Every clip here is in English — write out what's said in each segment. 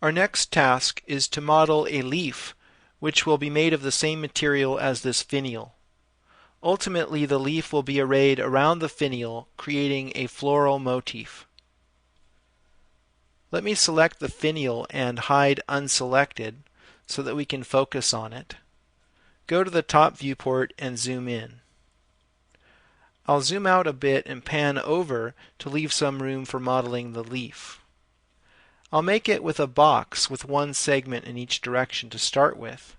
Our next task is to model a leaf which will be made of the same material as this finial. Ultimately, the leaf will be arrayed around the finial, creating a floral motif. Let me select the finial and hide unselected so that we can focus on it. Go to the top viewport and zoom in. I'll zoom out a bit and pan over to leave some room for modeling the leaf. I'll make it with a box with one segment in each direction to start with,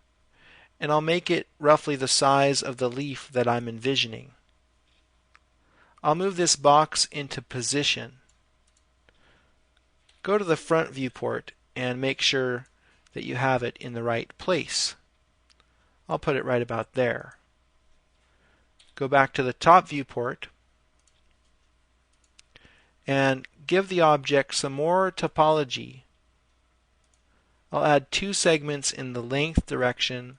and I'll make it roughly the size of the leaf that I'm envisioning. I'll move this box into position. Go to the front viewport and make sure that you have it in the right place. I'll put it right about there. Go back to the top viewport and give the object some more topology. I'll add 2 segments in the length direction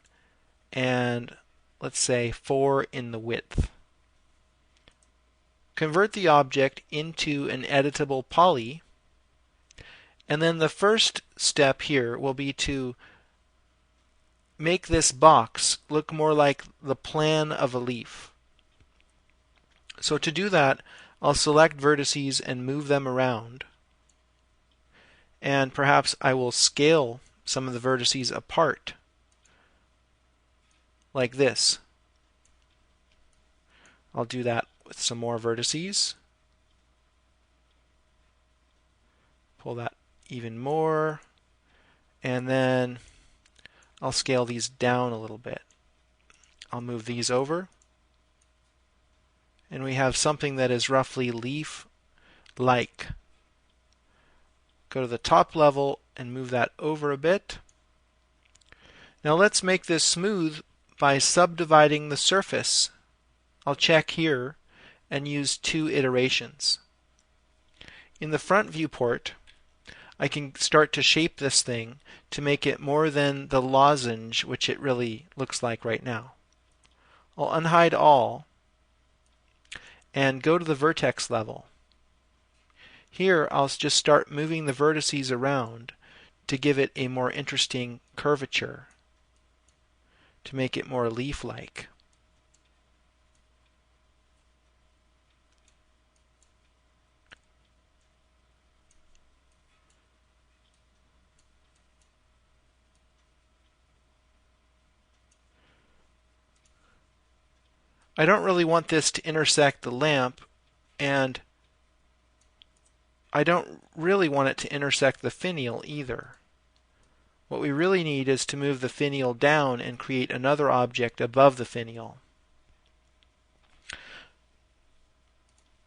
and let's say 4 in the width. Convert the object into an editable poly, and then the first step here will be to make this box look more like the plan of a leaf. So to do that, I'll select vertices and move them around. And perhaps I will scale some of the vertices apart, like this. I'll do that with some more vertices. Pull that even more. And then I'll scale these down a little bit. I'll move these over. And we have something that is roughly leaf-like. Go to the top level and move that over a bit. Now let's make this smooth by subdividing the surface. I'll check here and use 2 iterations. In the front viewport, I can start to shape this thing to make it more than the lozenge which it really looks like right now. I'll unhide all and go to the vertex level. Here I'll just start moving the vertices around to give it a more interesting curvature, to make it more leaf-like. I don't really want this to intersect the lamp, and I don't really want it to intersect the finial either. What we really need is to move the finial down and create another object above the finial.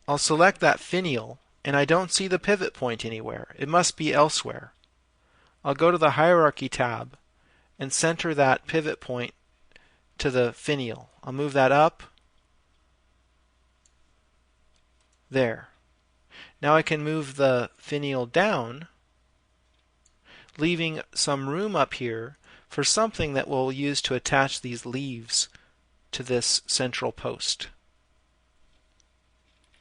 I'll select that finial, and I don't see the pivot point anywhere. It must be elsewhere. I'll go to the Hierarchy tab and center that pivot point to the finial. I'll move that up. There. Now I can move the finial down, leaving some room up here for something that we'll use to attach these leaves to this central post.